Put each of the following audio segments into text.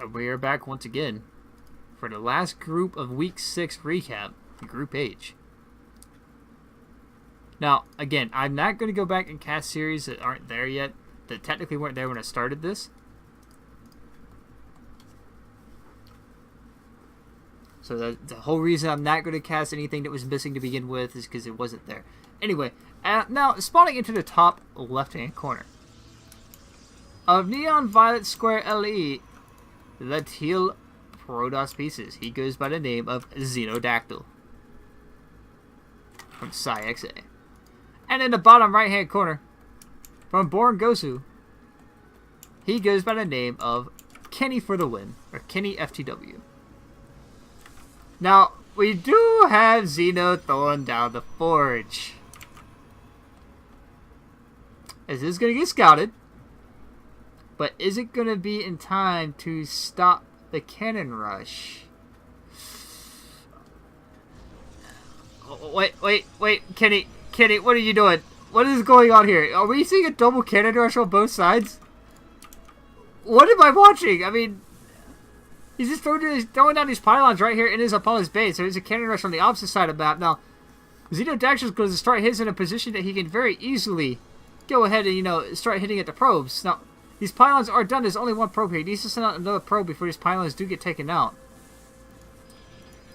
We are back once again for the last group of Week 6 recap, Group H. Now, again, I'm not going to go back and cast series that aren't there yet, that technically weren't there when I started this. So the whole reason I'm not going to cast anything that was missing to begin with is because it wasn't there. Anyway, now spawning into the top left-hand corner of Neon Violet Square LE, the teal Protoss pieces. He goes by the name of Xenodactyl from PsyXA. And in the bottom right-hand corner, from Born Gosu, he goes by the name of Kenny for the win, or Kennyftw. Now, we do have Xeno throwing down the forge. Is this going to get scouted? But is it going to be in time to stop the cannon rush? Oh, wait, Kenny, what are you doing? What is going on here? Are we seeing a double cannon rush on both sides? What am I watching? I mean, he's just throwing down these pylons right here in his opponent's base. So there's a cannon rush on the opposite side of the map. Now, Xenodactyl is going to start his in a position that he can very easily go ahead and, start hitting at the probes. Now, these pylons are done. There's only one probe here. He needs to send out another probe before these pylons do get taken out.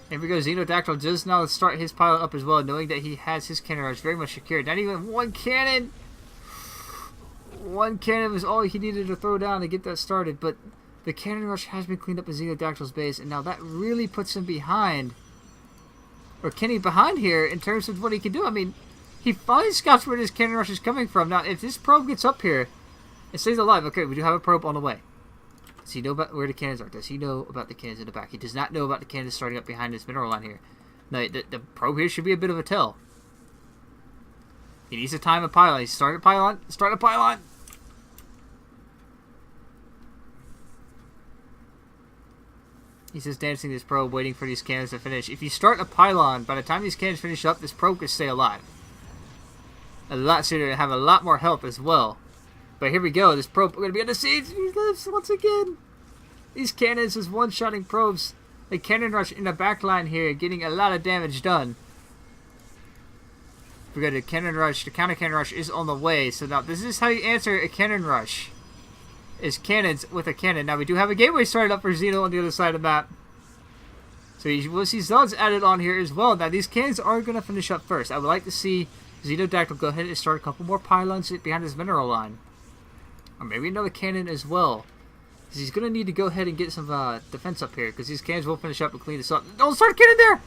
Here we go. Xenodactyl just now start his pylon up as well, knowing that he has his cannon rush very much secured. Not even one cannon. One cannon was all he needed to throw down to get that started, but the cannon rush has been cleaned up in Xenodactyl's base, and now that really puts him behind, or Kenny behind here in terms of what he can do. I mean, he finally scouts where this cannon rush is coming from. Now, if this probe gets up here, it stays alive. Okay, we do have a probe on the way. Does he know about where the cannons are? Does he know about the cannons in the back? He does not know about the cannons starting up behind this mineral line here. Now, the probe here should be a bit of a tell. He needs to time a pylon. He's starting a pylon. Start a pylon. He's just dancing this probe, waiting for these cannons to finish. If you start a pylon, by the time these cannons finish up, this probe could stay alive. A lot sooner and have a lot more health as well. But here we go. This probe, we're going to be on the siege. He lives once again. These cannons is one-shotting probes. The cannon rush in the back line here, getting a lot of damage done. We got a cannon rush. The counter cannon rush is on the way. So now this is how you answer a cannon rush. Is cannons with a cannon. Now we do have a gateway started up for Xeno on the other side of the map. So you will see Zealots added on here as well. Now these cannons are going to finish up first. I would like to see Xenodactyl go ahead and start a couple more pylons behind his mineral line. Or maybe another cannon as well. Because he's going to need to go ahead and get some defense up here. Because these cannons will finish up and clean this up. Don't start a cannon there!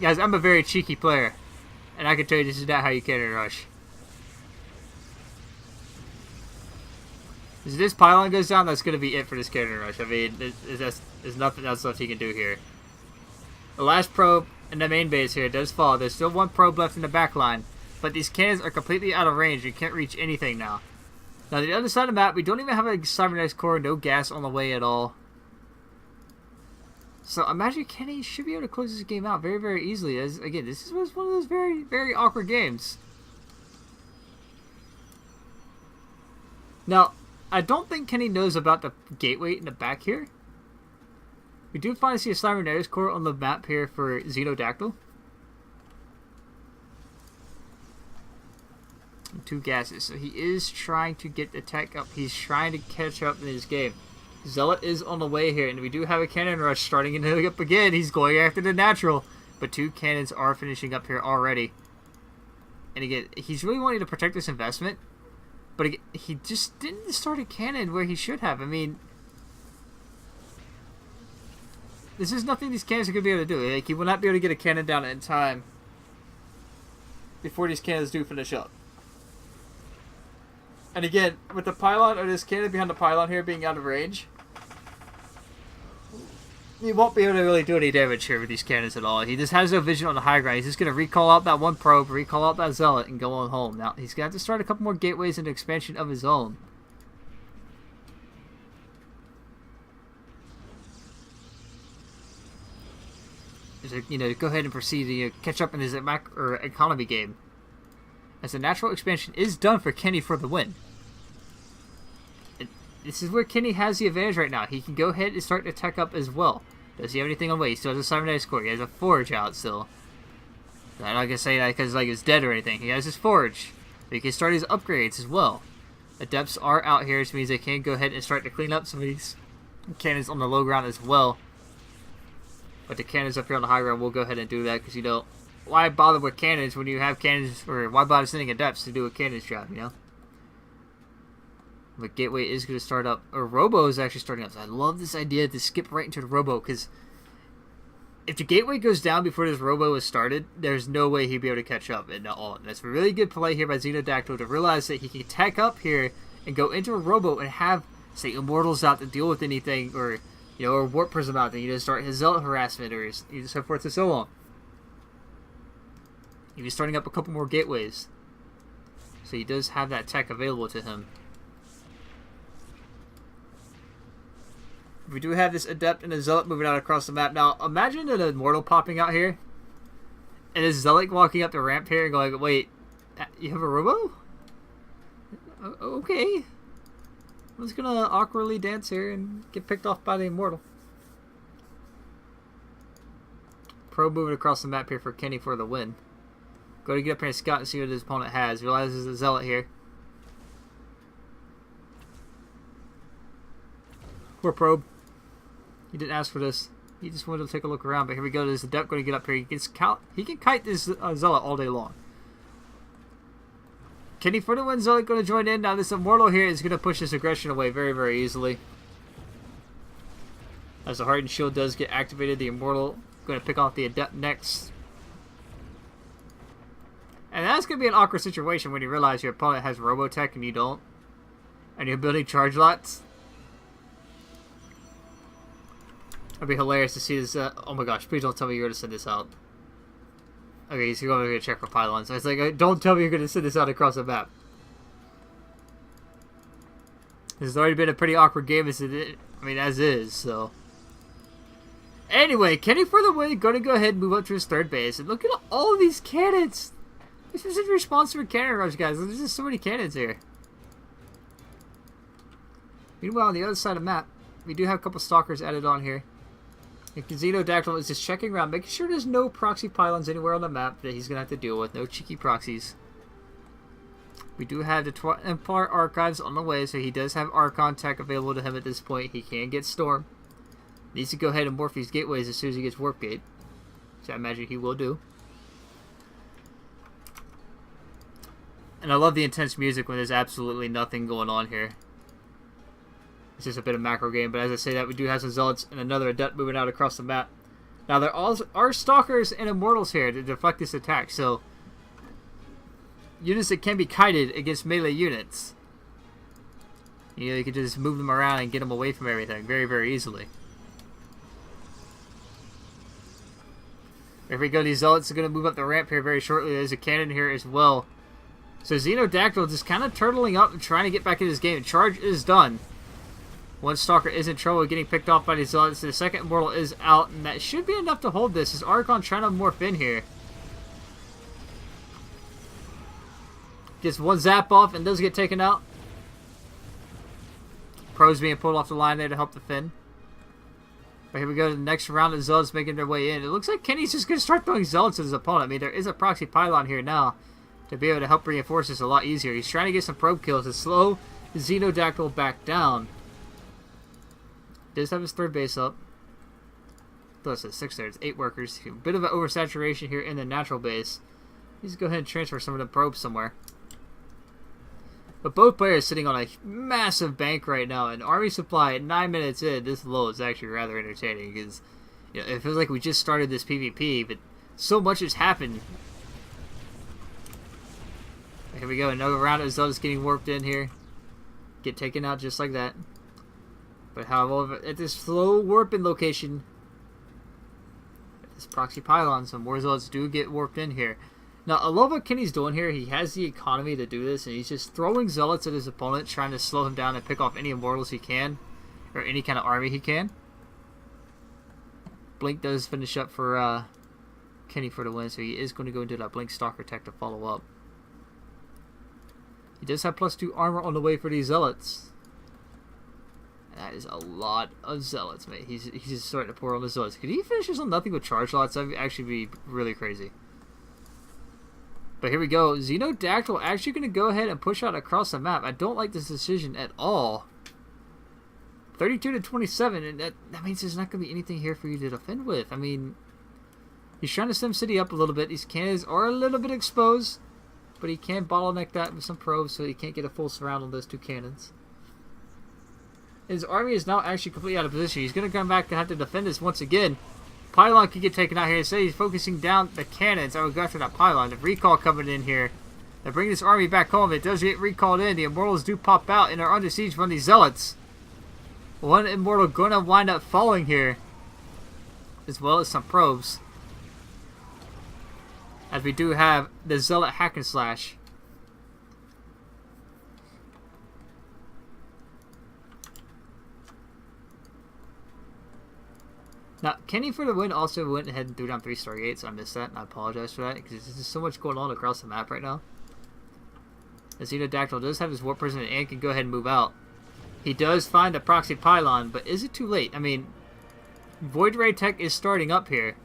Guys, I'm a very cheeky player. And I can tell you this is not how you cannon rush. If this pylon goes down, that's going to be it for this cannon rush. I mean, there's nothing else left he can do here. The last probe in the main base here does fall. There's still one probe left in the back line. But these cannons are completely out of range. You can't reach anything now. Now, the other side of the map, we don't even have a cybernetics core. No gas on the way at all. So, imagine Kenny should be able to close this game out very, very easily. As again, this was one of those very, very awkward games. Now, I don't think Kenny knows about the gateway in the back here. We do finally see a cybernetics core on the map here for Xenodactyl. And 2 gases. So he is trying to get the tech up. He's trying to catch up in his game. Zealot is on the way here, and we do have a cannon rush starting to up again. He's going after the natural, but 2 cannons are finishing up here already. And again, he's really wanting to protect this investment, but again, he just didn't start a cannon where he should have. I mean, this is nothing these cannons are going to be able to do. Like, he will not be able to get a cannon down in time before these cannons do finish up. And again, with the pylon, or this cannon behind the pylon here being out of range, he won't be able to really do any damage here with these cannons at all. He just has no vision on the high ground. He's just going to recall out that one probe, recall out that zealot, and go on home. Now, he's going to have to start a couple more gateways and expansion of his own. Go ahead and proceed to catch up in his economy game. as the natural expansion is done for Kenny for the win. This is where Kenny has the advantage right now. He can go ahead and start to tech up as well. Does he have anything on the way? He still has a cybernetic core. He has a forge out still. I'm not gonna say that because like it's dead or anything. He has his forge. But he can start his upgrades as well. Adepts are out here, which means they can go ahead and start to clean up some of these cannons on the low ground as well. But the cannons up here on the high ground will go ahead and do that because, you know, why bother with cannons when you have cannons, or why bother sending adepts to do a cannons job, you know? But Gateway is going to start up, or Robo is actually starting up. So I love this idea to skip right into the Robo because if the Gateway goes down before this Robo is started, there's no way he'd be able to catch up at all. And that's a really good play here by Xenodactyl to realize that he can tech up here and go into a Robo and have, say, Immortals out to deal with anything, or, you know, or Warp Prism out there, you know, start his Zealot harassment, or so forth and so on. He's starting up a couple more gateways. So he does have that tech available to him. We do have this Adept and a Zealot moving out across the map. Now, imagine an Immortal popping out here. And a Zealot walking up the ramp here and going, wait, you have a Robo? Okay. I'm just going to awkwardly dance here and get picked off by the Immortal. Pro moving across the map here for Kenny for the win. Go to get up here and scout and see what his opponent has. Realizes the Zealot here. Poor Probe. He didn't ask for this. He just wanted to take a look around. But here we go. There's Adept going to get up here. He can kite this Zealot all day long. Kenny for the win. Zealot going to join in. Now this Immortal here is going to push this aggression away very, very easily. As the Hardened Shield does get activated, the Immortal going to pick off the Adept next. And that's going to be an awkward situation when you realize your opponent has Robotech and you don't. And you're building charge lots. It'd be hilarious to see this. Oh my gosh, please don't tell me you're going to send this out. Okay, so you're going to check for pylons. I was like, don't tell me you're going to send this out across the map. This has already been a pretty awkward game as is, so. Anyway, Kenny for the win. Going to go ahead and move up to his third base. And look at all of these cannons. This is a response for cannon rush, guys. There's just so many cannons here. Meanwhile, on the other side of the map, we do have a couple stalkers added on here. And Xenodactyl is just checking around, making sure there's no proxy pylons anywhere on the map that he's going to have to deal with. No cheeky proxies. We do have the Empire Archives on the way, so he does have Archon tech available to him at this point. He can get Storm. Needs to go ahead and morph these gateways as soon as he gets Warp Gate. So I imagine he will do. And I love the intense music when there's absolutely nothing going on here. It's just a bit of macro game, but as I say that, we do have some Zealots and another Adept moving out across the map. Now, there are Stalkers and Immortals here to deflect this attack, so units that can be kited against melee units. You know, you can just move them around and get them away from everything very, very easily. Here we go, these Zealots are going to move up the ramp here very shortly. There's a cannon here as well. So Xenodactyl just kind of turtling up and trying to get back in this game. Charge is done. One Stalker is in trouble getting picked off by these Zealots. The second Immortal is out, and that should be enough to hold this. Is Archon trying to morph in here? Gets one zap off and does get taken out. Pro's being pulled off the line there to help the Finn. But here we go to the next round of Zealots making their way in. It looks like Kenny's just going to start throwing Zealots at his opponent. I mean, there is a proxy pylon here now to be able to help reinforce this a lot easier. He's trying to get some probe kills to slow Xenodactyl back down. Does have his third base up. Plus it's 6 there. It's 8 workers. A bit of an oversaturation here in the natural base. He's go ahead and transfer some of the probes somewhere. But both players sitting on a massive bank right now. And army supply at 9 minutes in, this low is actually rather entertaining because, you know, it feels like we just started this PvP, but so much has happened. Here we go. Another round of Zealots getting warped in here. Get taken out just like that. But however, at this slow warping location, this proxy pylon, some more Zealots do get warped in here. Now, I love what Kenny's doing here. He has the economy to do this, and he's just throwing Zealots at his opponent, trying to slow him down and pick off any Immortals he can, or any kind of army he can. Blink does finish up for Kenny for the win, so he is going to go into that Blink Stalker tech to follow up. He does have +2 armor on the way for these zealots. That is a lot of zealots, mate. He's just starting to pour on the zealots. Could he finish this on nothing but charge lots? That would actually be really crazy. But here we go. Xenodactyl actually going to go ahead and push out across the map. I don't like this decision at all. 32 to 27, and that means there's not going to be anything here for you to defend with. I mean, he's trying to Sim City up a little bit. These cannons are a little bit exposed, but he can bottleneck that with some probes so he can't get a full surround on those 2 cannons. His army is now actually completely out of position. He's going to come back and have to defend this once again. Pylon could get taken out here. So he's focusing down the cannons. I would go after that pylon. The recall coming in here. They bring this army back home. It does get recalled in. The Immortals do pop out and are under siege from these zealots. One Immortal going to wind up falling here, as well as some probes. As we do have the Zealot Hack and Slash. Now, Kenny for the win also went ahead and threw down 3 Stargates. I missed that, and I apologize for that, because there's just so much going on across the map right now. The Xenodactyl does have his Warp Prison and can go ahead and move out. He does find a proxy pylon, but is it too late? I mean, Void Ray Tech is starting up here.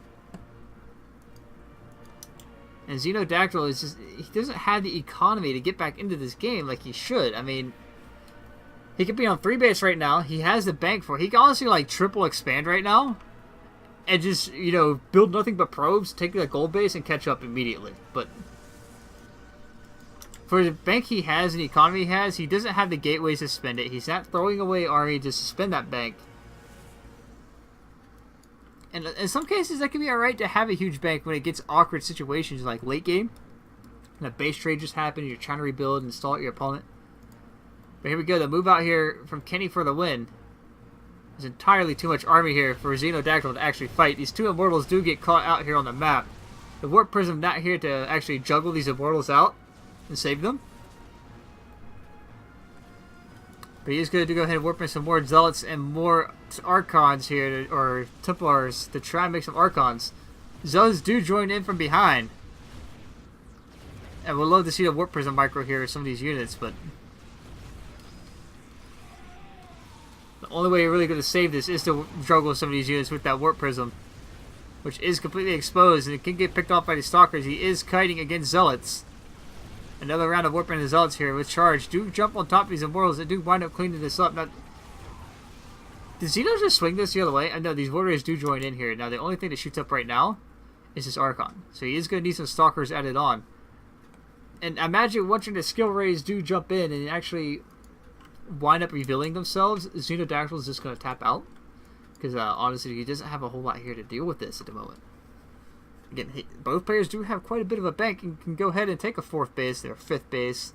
And Xenodactyl is just, he doesn't have the economy to get back into this game like he should. I mean, he could be on 3 base right now. He has the bank for it. He can honestly like triple expand right now. And just, you know, build nothing but probes, take the gold base, and catch up immediately. But for the bank he has and the economy he has, he doesn't have the gateways to spend it. He's not throwing away army to suspend that bank. And in some cases, that can be alright to have a huge bank when it gets awkward situations like late game. And a base trade just happened, you're trying to rebuild and stall at your opponent. But here we go, the move out here from Kenny for the win. There's entirely too much army here for Xenodactyl to actually fight. These 2 Immortals do get caught out here on the map. The Warp Prism not here to actually juggle these Immortals out and save them. But he is going to go ahead and warp in some more Zealots and more Archons here, or Templars, to try and make some Archons. Zealots do join in from behind. And we'd love to see the Warp Prism micro here with some of these units, but the only way you're really going to save this is to juggle some of these units with that Warp Prism, which is completely exposed, and it can get picked off by the Stalkers. He is kiting against Zealots. Another round of warping the Zealots here with charge. Do jump on top of these Immortals and do wind up cleaning this up. Now, did Xeno just swing this the other way? I know these Warriors do join in here. Now, the only thing that shoots up right now is this Archon. So he is going to need some Stalkers added on. And imagine watching the skill rays do jump in and actually wind up revealing themselves. Xenodactyl is just going to tap out. Because honestly, he doesn't have a whole lot here to deal with this at the moment. Again, both players do have quite a bit of a bank and can go ahead and take a 4th base, their 5th base.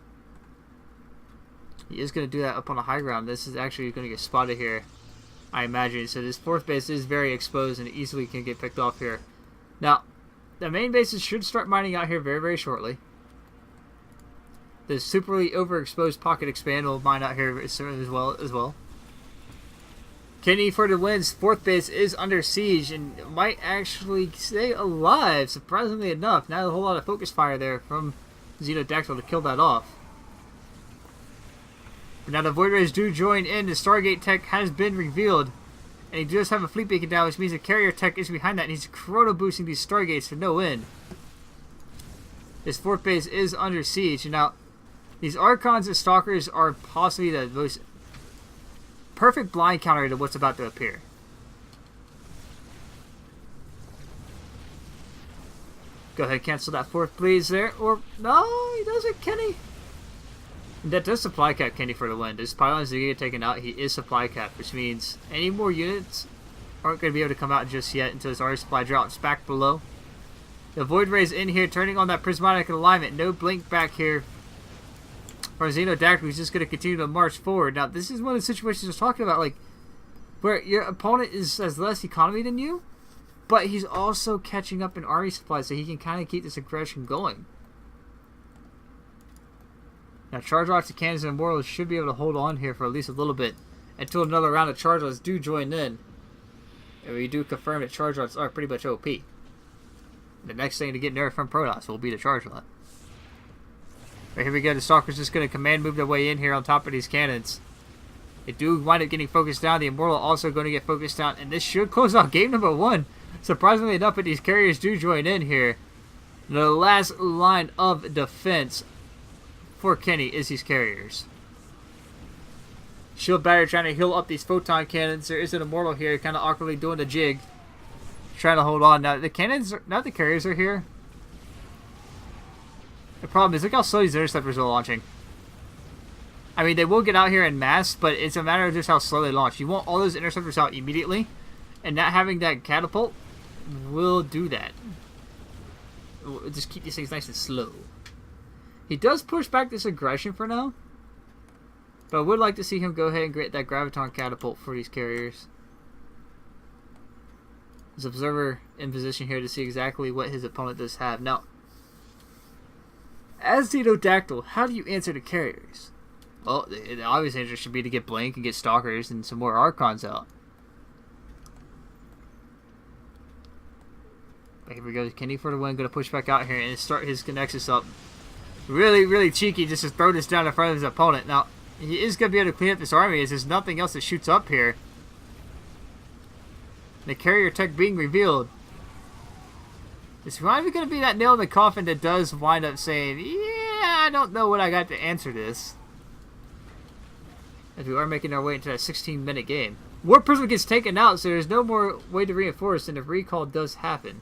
He is going to do that up on the high ground. This is actually going to get spotted here, I imagine. So this 4th base is very exposed and easily can get picked off here. Now, the main bases should start mining out here very, very shortly. The superly overexposed pocket expand will mine out here as well. Kenny for the wins. 4th base is under siege and might actually stay alive, surprisingly enough. Not a whole lot of focus fire there from Xenodactyl to kill that off. But now the Void Rays do join in. The Stargate tech has been revealed. And he does have a fleet beacon down, which means the carrier tech is behind that. And he's chrono boosting these Stargates for no end. This 4th base is under siege. And now, these Archons and Stalkers are possibly the most perfect blind counter to what's about to appear. Go ahead, cancel that 4th, please, there. Or, no, he doesn't, Kenny. And that does supply cap Kenny for the win. This pylons do get taken out. He is supply cap, which means any more units aren't going to be able to come out just yet until his army supply drops back below. The Void Rays in here, turning on that prismatic alignment. No blink back here. Or Xenodactyl, who's just going to continue to march forward. Now, this is one of the situations I was talking about, like, where your opponent has less economy than you, but he's also catching up in army supplies, so he can kind of keep this aggression going. Now, Charge Lots of Cannons and Immortals should be able to hold on here for at least a little bit until another round of Charge Lots do join in. And we do confirm that Charge Lots are pretty much OP. The next thing to get nerfed from Protoss will be the Charge Lot. But here we go. The Stalker's just going to command move their way in here on top of these cannons. They do wind up getting focused down. The Immortal also going to get focused down. And this should close out game number 1. Surprisingly enough, but these carriers do join in here. The last line of defense for Kenny is these carriers. Shield Battery trying to heal up these photon cannons. There is an Immortal here kind of awkwardly doing the jig. Trying to hold on. Now the cannons, now the carriers are here. The problem is, look how slow these interceptors are launching. I mean, they will get out here in mass, but it's a matter of just how slow they launch. You want all those interceptors out immediately, and not having that catapult will do that. We'll just keep these things nice and slow. He does push back this aggression for now, but I would like to see him go ahead and get that graviton catapult for these carriers. His observer in position here to see exactly what his opponent does have. Now, as Xenodactyl, how do you answer the carriers? Well, the obvious answer should be to get Blink and get Stalkers and some more Archons out. But here we go. Kenny for the win. Going to push back out here and start his Nexus up. Really, really cheeky just to throw this down in front of his opponent. Now, he is going to be able to clean up this army as there's nothing else that shoots up here. The carrier tech being revealed. It's probably going to be that nail in the coffin that does wind up saying, yeah, I don't know what I got to answer this. As we are making our way into that 16-minute game. War Prism gets taken out, so there's no more way to reinforce, and if recall does happen.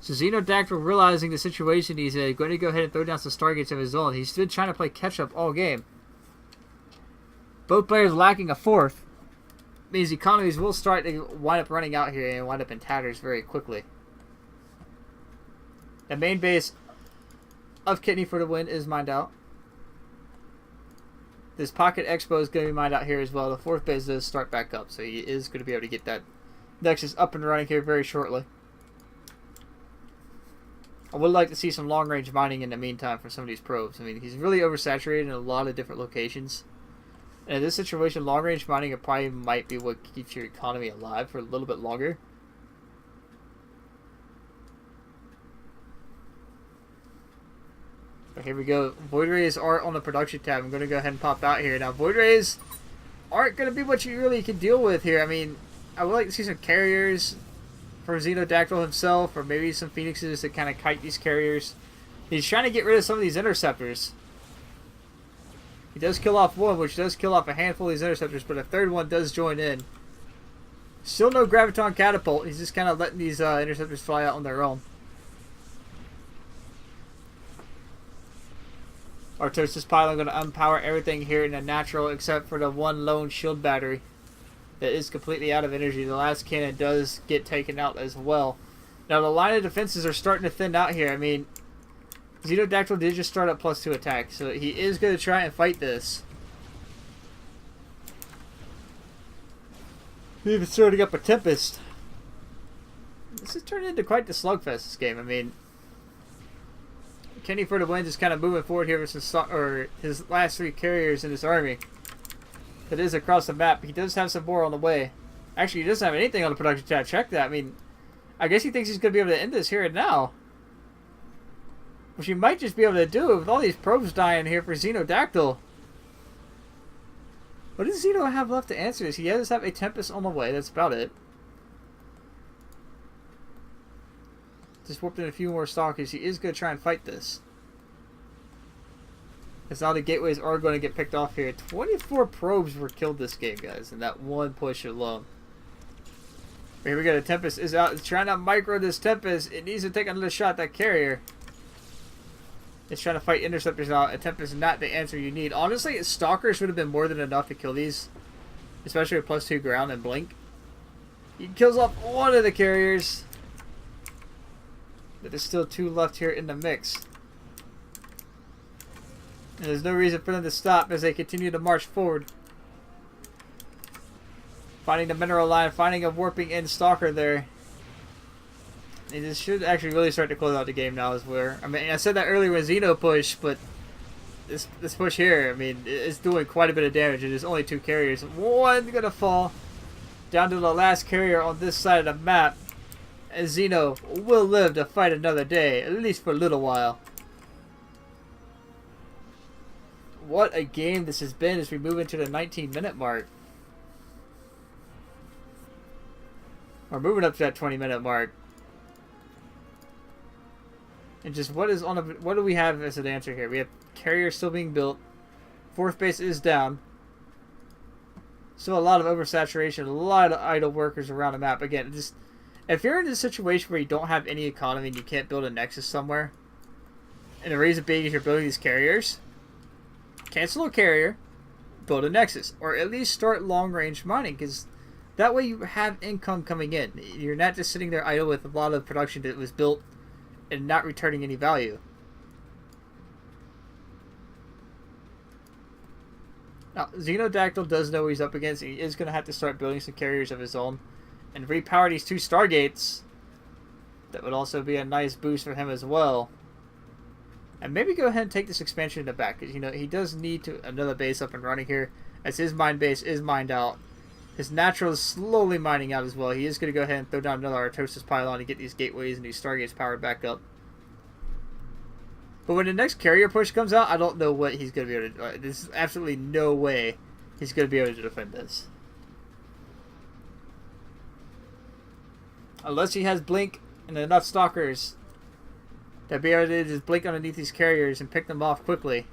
So Xenodactyl, realizing the situation he's in, going to go ahead and throw down some Stargates of his own. He's been trying to play catch-up all game. Both players lacking a fourth. Means economies will start to wind up running out here and wind up in tatters very quickly. The main base of Kenny for the win is mined out. This Pocket Expo is going to be mined out here as well. The fourth base does start back up, so he is going to be able to get that Nexus up and running here very shortly. I would like to see some long-range mining in the meantime for some of these probes. I mean, he's really oversaturated in a lot of different locations. And in this situation, long-range mining probably might be what keeps your economy alive for a little bit longer. But here we go. Void Rays are on the production tab. I'm going to go ahead and pop out here. Now, Void Rays aren't going to be what you really can deal with here. I mean, I would like to see some carriers for Xenodactyl himself, or maybe some Phoenixes that kind of kite these carriers. He's trying to get rid of some of these interceptors. He does kill off one, which does kill off a handful of these interceptors, but a third one does join in. Still no Graviton Catapult. He's just kind of letting these interceptors fly out on their own. Artosis Pylon going to unpower everything here in a natural except for the one lone shield battery that is completely out of energy. The last cannon does get taken out as well. Now the line of defenses are starting to thin out here. I mean, Xenodactyl did just start up +2 attack, so he is going to try and fight this. He even starting up a Tempest. This is turning into quite the slugfest, this game. I mean, Kenny for the win is kind of moving forward here with his last 3 carriers in his army. That is across the map. He does have some more on the way. Actually, he doesn't have anything on the production tab. Check that. I mean, I guess he thinks he's going to be able to end this here and now. Which he might just be able to do with all these probes dying here for Xenodactyl. What does Xeno have left to answer this? He does have a Tempest on the way. That's about it. Just warped in a few more Stalkers. He is going to try and fight this. As now the gateways are going to get picked off here. 24 probes were killed this game, guys, in that one push alone. Here we go. The Tempest is out. It's trying to micro this Tempest. It needs to take another shot at that carrier. It's trying to fight interceptors out. A Tempest is not the answer you need. Honestly, Stalkers would have been more than enough to kill these. Especially with +2 ground and Blink. He kills off one of the carriers. But there's still 2 left here in the mix. And there's no reason for them to stop as they continue to march forward. Finding the mineral line, finding a warping in Stalker there. And this should actually really start to close out the game now as well. I mean, I said that earlier with Xeno push, but this push here, I mean, it's doing quite a bit of damage. It is only 2 carriers. One gonna fall down to the last carrier on this side of the map. And Xeno will live to fight another day, at least for a little while. what a game this has been as we move into the 19-minute mark. We're moving up to that 20-minute mark. And just what do we have as an answer here? We have carrier still being built. Fourth base is down. Still a lot of oversaturation, a lot of idle workers around the map. Again, just if you're in a situation where you don't have any economy and you can't build a nexus somewhere, and the reason being is you're building these carriers, cancel a carrier, build a nexus, or at least start long-range mining, because that way you have income coming in. You're not just sitting there idle with a lot of production that was built and not returning any value. Now, Xenodactyl does know what he's up against. He is going to have to start building some carriers of his own and repower these 2 Stargates. That would also be a nice boost for him as well. And maybe go ahead and take this expansion in the back, because, you know, he does need another base up and running here, as his mine base is mined out. His natural is slowly mining out as well. He is going to go ahead and throw down another Artosis pylon to get these gateways and these Stargates powered back up. But when the next carrier push comes out, I don't know what he's going to be able to do. There's absolutely no way he's going to be able to defend this. Unless he has Blink and enough Stalkers to be able to just blink underneath these carriers and pick them off quickly.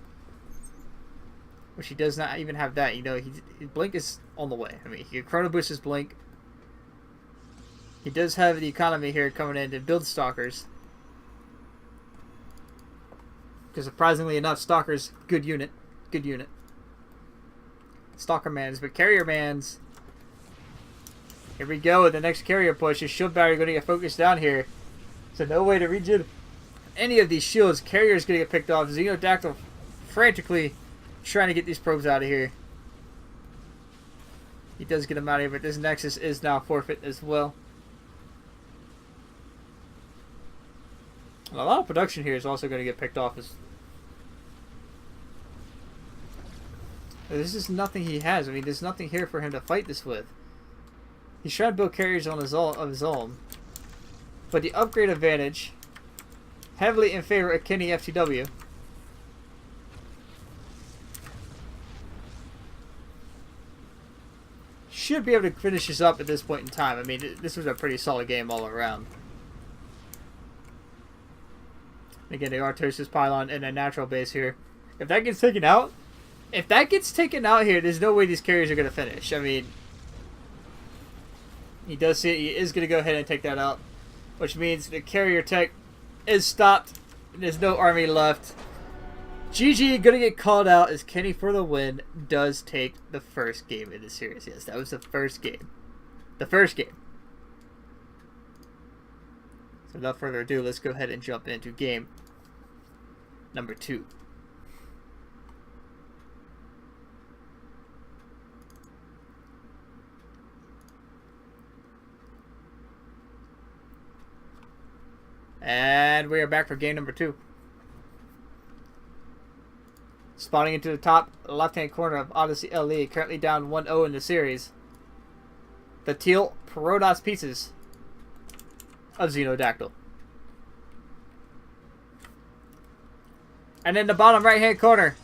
Which he does not even have that. You know, his Blink is on the way. I mean, he Chrono Boost his Blink. He does have the economy here coming in to build Stalkers. Because surprisingly enough, Stalker's good unit. Good unit. Stalker Mans, but Carrier Mans. Here we go with the next carrier push. His shield battery going to get focused down here. So no way to regen any of these shields. Carrier's going to get picked off. Xenodactyl frantically trying to get these probes out of here. He does get them out of here, but this Nexus is now forfeit as well. And a lot of production here is also going to get picked off. This is nothing he has. I mean, there's nothing here for him to fight this with. He's trying to build carriers on his own. But the upgrade advantage, heavily in favor of Kennyftw. Should be able to finish this up at this point in time. I mean, this was a pretty solid game all around. Again, the Artosis pylon and a natural base here. If that gets taken out, here, there's no way these carriers are going to finish. I mean, he does see it. He is going to go ahead and take that out, which means the carrier tech is stopped. There's no army left. GG going to get called out as Kenny for the win does take the first game in the series. Yes, that was the first game. The first game. So without further ado, let's go ahead and jump into game number 2. And we are back for game number 2. Spawning into the top left-hand corner of Odyssey LE, currently down 1-0 in the series. The teal Protoss pieces of Xenodactyl. And in the bottom right-hand corner,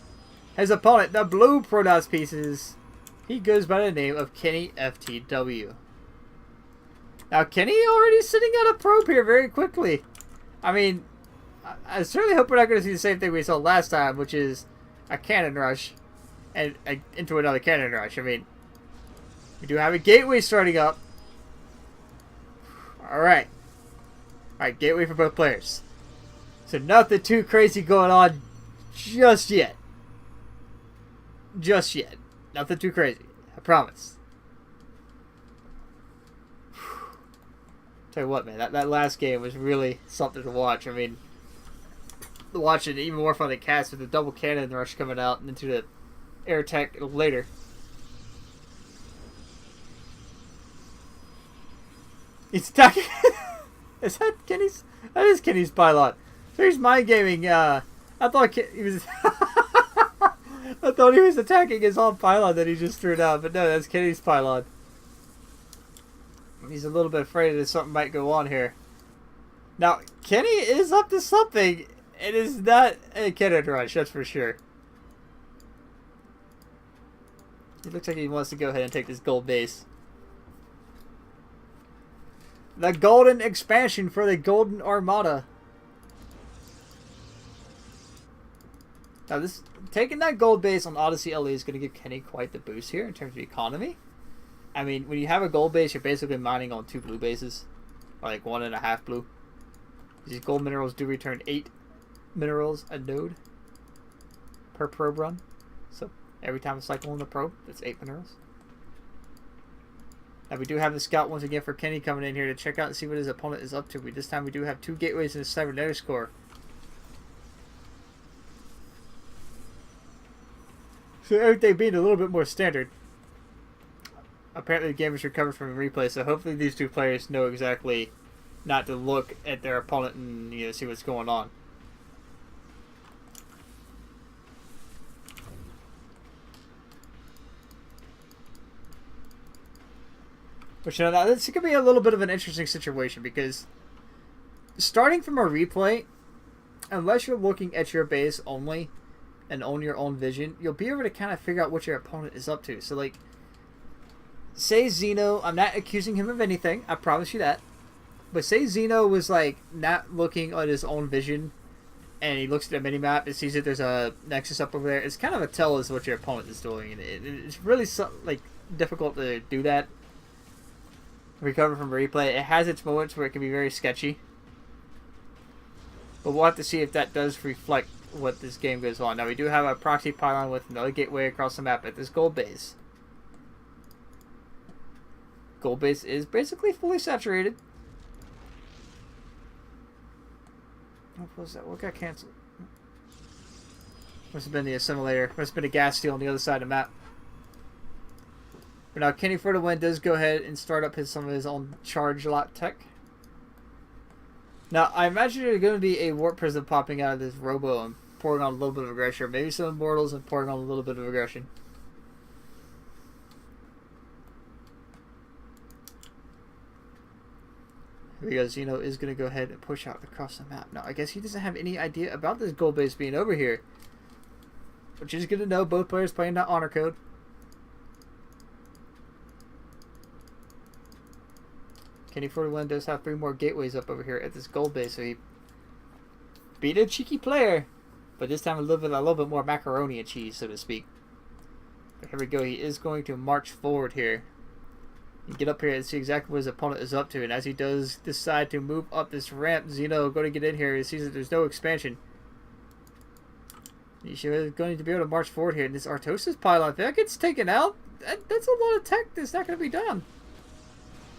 his opponent, the blue Protoss pieces. He goes by the name of Kennyftw. Now, Kenny already sitting at a probe here very quickly. I mean, I certainly hope we're not going to see the same thing we saw last time, which is a cannon rush and into another cannon rush. I mean, we do have a gateway starting up. Alright. Alright, gateway for both players. So nothing too crazy going on just yet. Just yet. Nothing too crazy. I promise. Tell you what, man, that last game was really something to watch. I mean, watching even more fun than cast with the double cannon rush coming out and into the air tech later. He's attacking. Is that Kenny's? That is Kenny's pylon. So he's mind gaming. I thought he was. I thought he was attacking his own pylon that he just threw down, but no, that's Kenny's pylon. He's a little bit afraid that something might go on here. Now, Kenny is up to something. It is not a cannon rush, that's for sure. It looks like he wants to go ahead and take this gold base. The golden expansion for the Golden Armada. Now this taking that gold base on Odyssey LE is going to give Kenny quite the boost here in terms of economy. I mean, when you have a gold base, you're basically mining on 2 blue bases. Or like 1.5 blue. These gold minerals do return 8 minerals a node per probe run. So every time I cycle in a probe, that's 8 minerals. Now we do have the scout once again for Kenny coming in here to check out and see what his opponent is up to. This time we do have 2 gateways and a cybernetics core. So everything being a little bit more standard. Apparently the game is recovered from a replay, so hopefully these 2 players know exactly not to look at their opponent and, you know, see what's going on. But you know, now this could be a little bit of an interesting situation because starting from a replay, unless you're looking at your base only and own your own vision, you'll be able to kind of figure out what your opponent is up to. So like, say Xeno, I'm not accusing him of anything, I promise you that. But say Xeno was like not looking at his own vision and he looks at a minimap and sees that there's a Nexus up over there. It's kind of a tell as what your opponent is doing. And it's really like difficult to do that. Recover from replay. It has its moments where it can be very sketchy. But we'll have to see if that does reflect what this game goes on. Now we do have a proxy pylon with another gateway across the map at this gold base. Gold base is basically fully saturated. What was that? What got cancelled? Must have been the assimilator. Must have been a gas steel on the other side of the map. But now Kennyftw to win does go ahead and start up some of his own charge lot tech. Now I imagine there's going to be a warp prism popping out of this robo and pouring on a little bit of aggression. Or maybe some immortals and pouring on a little bit of aggression. Because Xeno is going to go ahead and push out across the map. Now I guess he doesn't have any idea about this gold base being over here. Which is good to know. Both players playing that honor code. Kennyftw does have 3 more gateways up over here at this gold base, so he beat a cheeky player, but this time a little bit more macaroni and cheese, so to speak. But here we go. He is going to march forward here and get up here and see exactly what his opponent is up to. And as he does decide to move up this ramp, Xeno going to get in here. He sees that there's no expansion. He's going to be able to march forward here. And this Artosis pylon, if that gets taken out, that's a lot of tech that's not going to be done.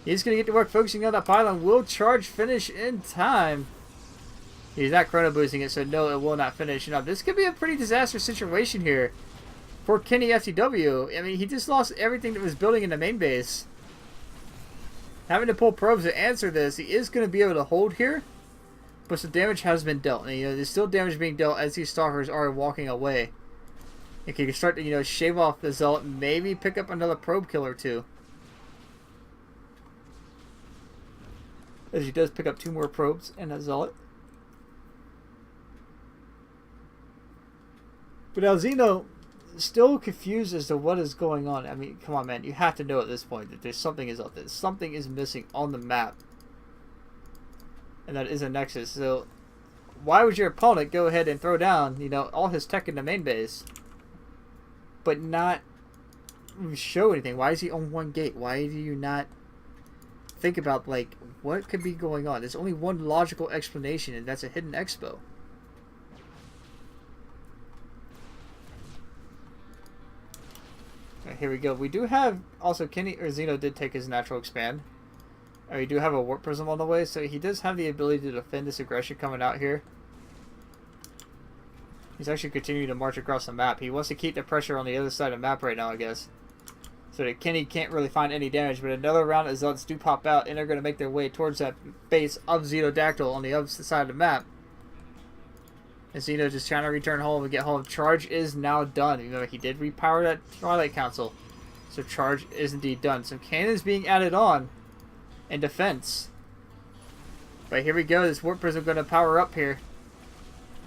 He's going to get to work focusing on that pylon. Will charge finish in time? He's not chrono boosting it, so no, it will not finish. Now, this could be a pretty disastrous situation here for Kennyftw. I mean, he just lost everything that was building in the main base. Having to pull probes to answer this, he is going to be able to hold here, but some damage has been dealt. And, you know, there's still damage being dealt as these stalkers are walking away. If he can start to, you know, shave off the zealot, maybe pick up another probe kill or 2. As he does pick up 2 more probes and a zealot. But now Xeno still confused as to what is going on. I mean, come on, man. You have to know at this point that there's something is up there. Something is missing on the map. And that is a Nexus. So why would your opponent go ahead and throw down, you know, all his tech in the main base, but not show anything? Why is he on 1 gate? Why do you not think about, like, what could be going on? There's only one logical explanation, and that's a hidden expo. Right, here we go. We do have also Xeno did take his natural expand. We do have a warp prism on the way, so he does have the ability to defend this aggression coming out here. He's actually continuing to march across the map. He wants to keep the pressure on the other side of the map right now, I guess. So that Kenny can't really find any damage, but another round of Zealots do pop out, and they're going to make their way towards that base of Xenodactyl on the other side of the map. And Xeno just trying to return home and get home. Charge is now done. Remember, he did repower that Twilight Council. So charge is indeed done. Some cannons being added on in defense. But here we go. This Warp Prism going to power up here.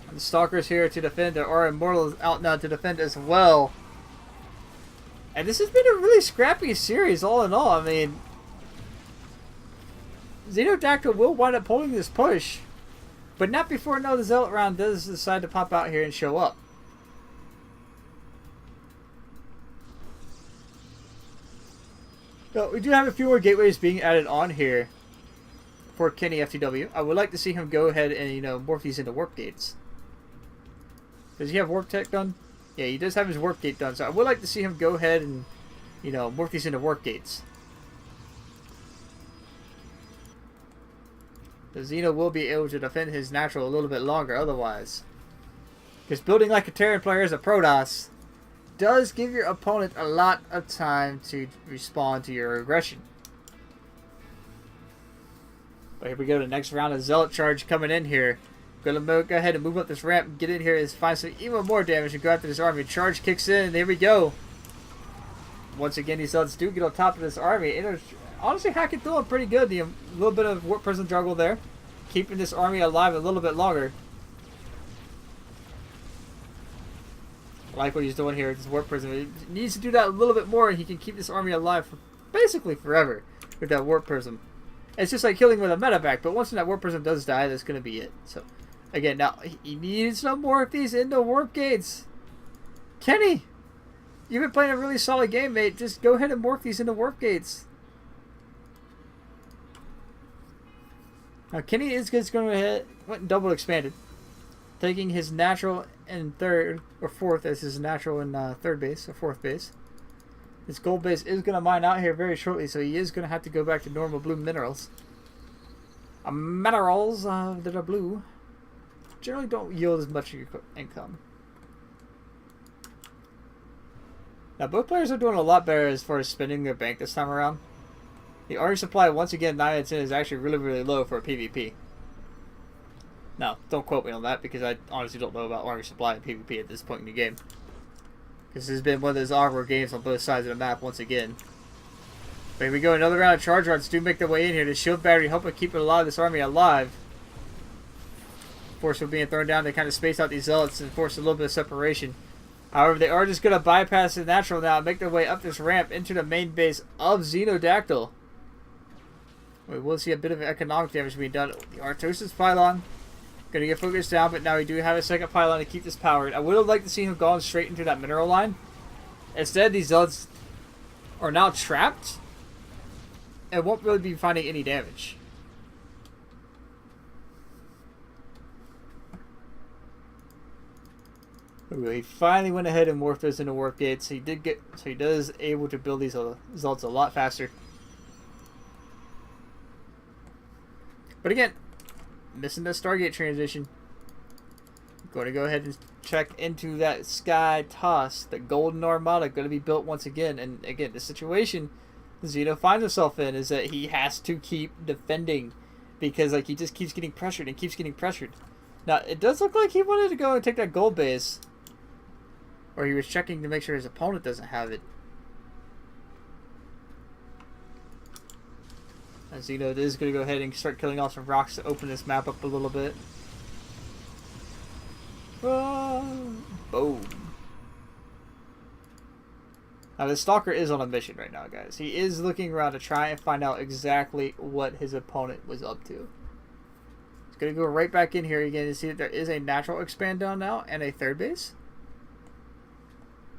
And the Stalkers here to defend. There are Immortals out now to defend as well. And this has been a really scrappy series all in all. I mean, Xenodactyl will wind up pulling this push, but not before another Zealot round does decide to pop out here and show up. So we do have a few more gateways being added on here for Kennyftw. I would like to see him go ahead and, you know, morph these into warp gates. Does he have warp tech done? Yeah, he does have his warp gate done. So I would like to see him go ahead and, you know, morph these into warp gates. The Xeno will be able to defend his natural a little bit longer otherwise. Because building like a Terran player as a Protoss does give your opponent a lot of time to respond to your aggression. But here we go, the next round of Zealot charge coming in here. Gonna go ahead and move up this ramp and get in here and find some even more damage and go after this army. Charge kicks in, and there we go. Once again, these Zealots do get on top of this army. And honestly, hacking through them pretty good. The little bit of Warp Prism juggle there, keeping this army alive a little bit longer. I like what he's doing here with this Warp Prism. He needs to do that a little bit more, and he can keep this army alive for basically forever with that Warp Prism. It's just like killing with a medevac, but once that Warp Prism does die, that's going to be it. So, again, now, he needs some more of these into warp gates. Kenny, you've been playing a really solid game, mate. Just go ahead and morph these into warp gates. Now, Kenny is going to hit double expanded, taking his natural and third, or fourth as his natural and third base, or fourth base. This gold base is going to mine out here very shortly, so he is going to have to go back to normal blue minerals. Minerals that are blue generally don't yield as much income. Now, both players are doing a lot better as far as spending their bank this time around. The army supply, once again, 9 out of 10 is actually really, really low for a PvP. Now, don't quote me on that because I honestly don't know about army supply and PvP at this point in the game. This has been one of those awkward games on both sides of the map once again. But here we go, another round of charge rods do make their way in here. The shield battery helping keep a lot of this army alive. Force being thrown down to kind of space out these Zealots and force a little bit of separation. However, they are just going to bypass the natural now and make their way up this ramp into the main base of Xenodactyl. We will see a bit of economic damage being done. The Artosis pylon going to get focused down, but now we do have a second pylon to keep this powered. I would have liked to see him going straight into that mineral line. Instead, these Zealots are now trapped and won't really be finding any damage. He finally went ahead and morphed those into warp gates. He does able to build these Zealots a lot faster. But again, missing the Stargate transition. Going to go ahead and check into that Sky Toss. The Golden Armada going to be built once again. And again, the situation Xeno finds himself in is that he has to keep defending because like he just keeps getting pressured and keeps getting pressured. Now, it does look like he wanted to go and take that gold base. Or he was checking to make sure his opponent doesn't have it. And Xeno is going to go ahead and start killing off some rocks to open this map up a little bit. Boom. Now, the Stalker is on a mission right now, guys. He is looking around to try and find out exactly what his opponent was up to. He's going to go right back in here again to see that there is a natural expand down now and a third base.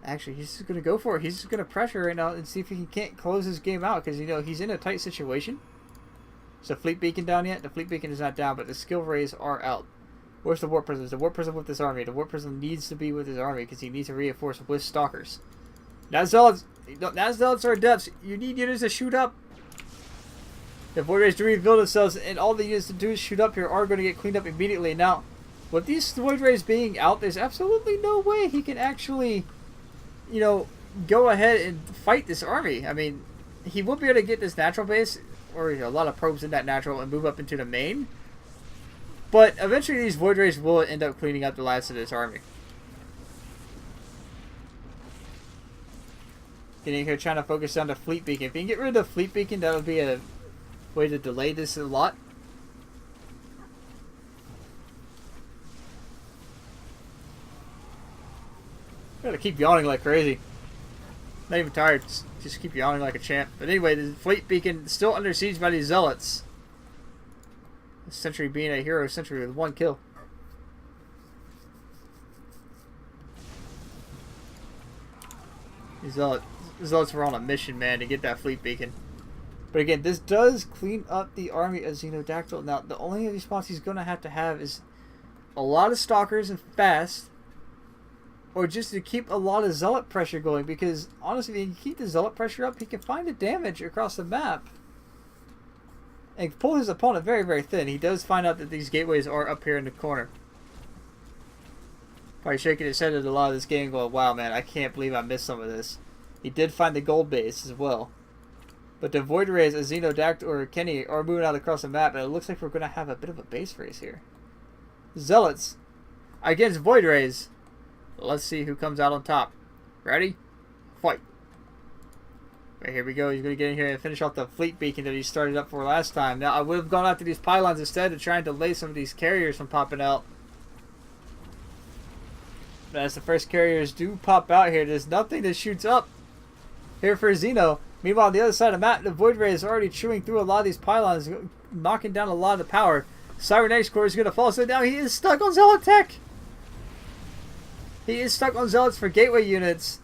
Actually, he's just going to go for it. He's just going to pressure right now and see if he can't close his game out because, you know, he's in a tight situation. Is the Fleet Beacon down yet? The Fleet Beacon is not down, but the skill rays are out. Where's the Warp Prism? Is the Warp Prism with this army? The Warp Prism needs to be with his army because he needs to reinforce with Stalkers. Now Zealots are adepts. You need units to shoot up. The Void Rays do rebuild themselves, and all the units to do is shoot up here are going to get cleaned up immediately. Now, with these Void Rays being out, there's absolutely no way he can actually, you know, go ahead and fight this army. I mean, he will be able to get this natural base, or a lot of probes in that natural, and move up into the main. But eventually these Void Rays will end up cleaning up the last of this army. Getting here trying to focus on the Fleet Beacon. If you can get rid of the Fleet Beacon, that would be a way to delay this a lot. Gotta keep yawning like crazy. Not even tired. Just keep yawning like a champ. But anyway, the fleet beacon is still under siege by these zealots. The sentry being a hero sentry with 1 kill. These zealots were on a mission, man, to get that fleet beacon. But again, this does clean up the army of Xenodactyl. Now, the only response he's going to have is a lot of stalkers and fast, or just to keep a lot of zealot pressure going, because honestly, if you keep the zealot pressure up, he can find the damage across the map and pull his opponent very, very thin. He does find out that these gateways are up here in the corner. Probably shaking his head at a lot of this game going, wow, man, I can't believe I missed some of this. He did find the gold base as well. But the Void Rays, as Xenodactyl or Kenny, are moving out across the map, and it looks like we're going to have a bit of a base race here. Zealots against Void Rays. Let's see who comes out on top. Ready? Fight. Right, here we go. He's going to get in here and finish off the fleet beacon that he started up for last time. Now, I would have gone after these pylons instead to try and delay some of these carriers from popping out. But as the first carriers do pop out here, there's nothing that shoots up here for Xeno. Meanwhile, on the other side of the map, the Void Ray is already chewing through a lot of these pylons, knocking down a lot of the power. Cybernetics Core is going to fall, so now he is stuck on Zealot Tech. He is stuck on Zealots for gateway units.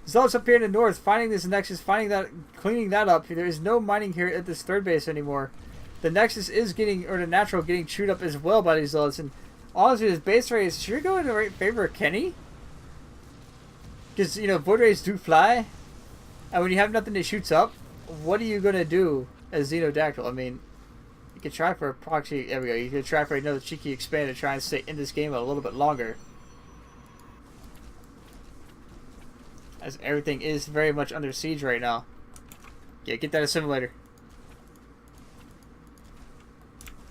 Zealots up here in the north, finding this Nexus, cleaning that up. There is no mining here at this third base anymore. The Nexus is or the Natural getting chewed up as well by these Zealots. And honestly, this base race, should we go in the favor of Kenny? Because, you know, Void Rays do fly. And when you have nothing that shoots up, what are you going to do as Xenodactyl? I mean, you could try for a proxy. There we go. You could try for another cheeky expand to try and stay in this game a little bit longer. As everything is very much under siege right now. Yeah, get that assimilator.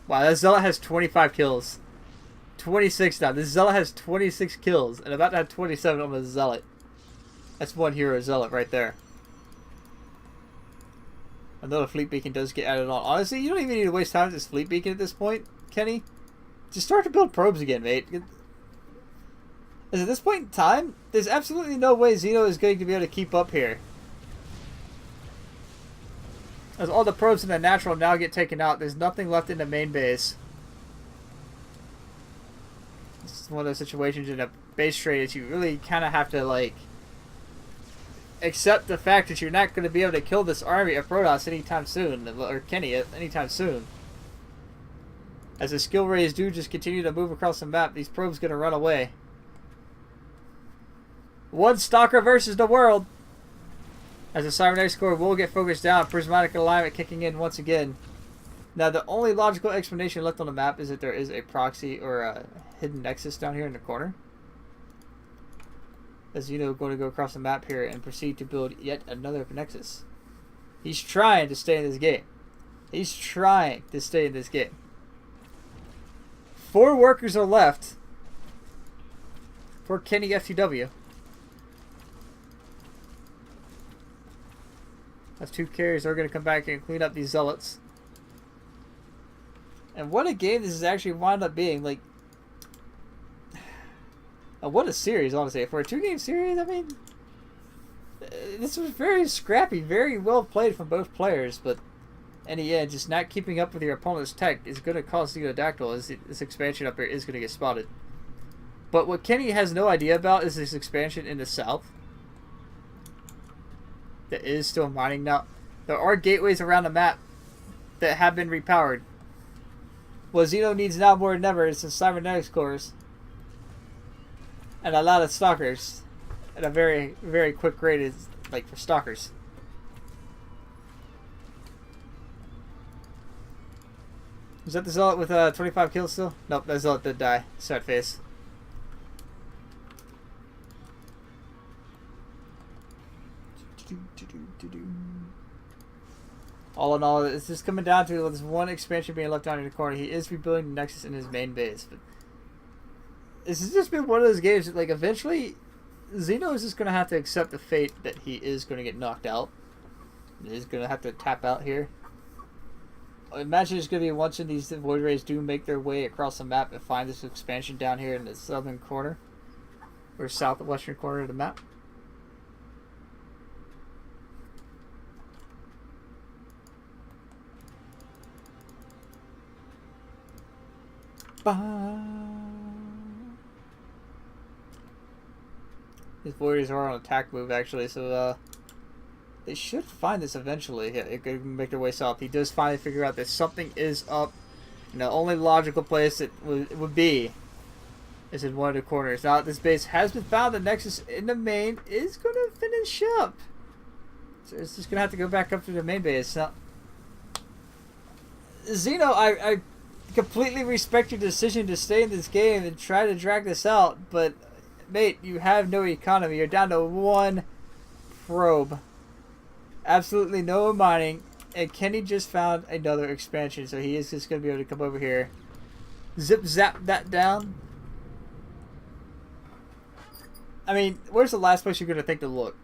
Wow, that Zealot has 25 kills. 26 now. This Zealot has 26 kills. And about to have 27 on the Zealot. That's one hero Zealot right there. I know the fleet beacon does get added on. Honestly, you don't even need to waste time with this fleet beacon at this point, Kenny. Just start to build probes again, mate. As at this point in time, there's absolutely no way Xeno is going to be able to keep up here. As all the probes in the Natural now get taken out, there's nothing left in the main base. This is one of those situations in a base trade that you really kind of have to, like, accept the fact that you're not going to be able to kill this army of Protoss anytime soon, or Kenny anytime soon. As the skill rays do just continue to move across the map, these probes going to run away. One Stalker versus the world. As the Cybernetics Core will get focused down, prismatic alignment kicking in once again. Now the only logical explanation left on the map is that there is a proxy or a hidden nexus down here in the corner. As you know, going to go across the map here and proceed to build yet another nexus. He's trying to stay in this game. He's trying to stay in this game. 4 workers are left for Kennyftw. That's 2 carriers are going to come back and clean up these Zealots. And what a game this has actually wound up being. Like, what a series, honestly. For a 2-game series, I mean, this was very scrappy, very well played from both players. But in the end, just not keeping up with your opponent's tech is going to cause Xenodactyl, as this expansion up here is going to get spotted. But what Kenny has no idea about is this expansion in the south. That is still mining now. There are gateways around the map that have been repowered. What Xeno needs now more than ever is some cybernetics cores. And a lot of stalkers. At a very, very quick rate is like for stalkers. Is that the Zealot with 25 kills still? Nope, that Zealot did die. Sad face. All in all, it's just coming down to this one expansion being left down in the corner. He is rebuilding the Nexus in his main base. But this has just been one of those games that, like, eventually Xeno is just going to have to accept the fate that he is going to get knocked out. He's going to have to tap out here. I imagine it's going to be once these Void Rays do make their way across the map and find this expansion down here in the southern corner. Or southwestern corner of the map. His warriors are on attack move, actually, so they should find this eventually. Yeah, it could make their way south. He does finally figure out that something is up. And the only logical place it would be is in one of the corners. Now, this base has been found. The Nexus in the main is going to finish up. So it's just going to have to go back up to the main base. Now, Xeno, I completely respect your decision to stay in this game and try to drag this out, but, mate, you have no economy. You're down to one probe. Absolutely no mining. And Kenny just found another expansion, so he is just going to be able to come over here. Zip zap that down. I mean, where's the last place you're going to think to look?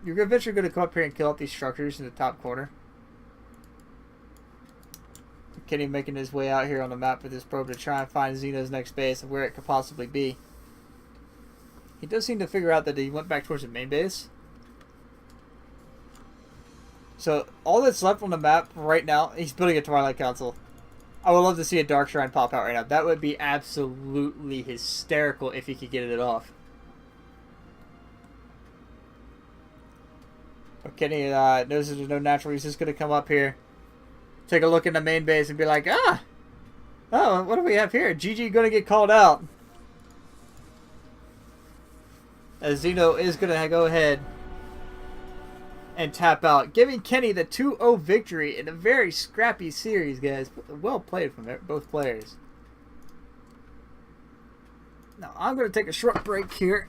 You're eventually going to come up here and kill up these structures in the top corner. Kenny making his way out here on the map with this probe to try and find Xeno's next base and where it could possibly be. He does seem to figure out that he went back towards the main base. So, all that's left on the map right now, he's building a Twilight Council. I would love to see a Dark Shrine pop out right now. That would be absolutely hysterical if he could get it off. But Kenny knows that there's no natural. He's just going to come up here, take a look in the main base, and be like, oh, what do we have here? GG going to get called out. As Xeno is going to go ahead and tap out, giving Kenny the 2-0 victory in a very scrappy series, guys. Well played from both players. Now, I'm going to take a short break here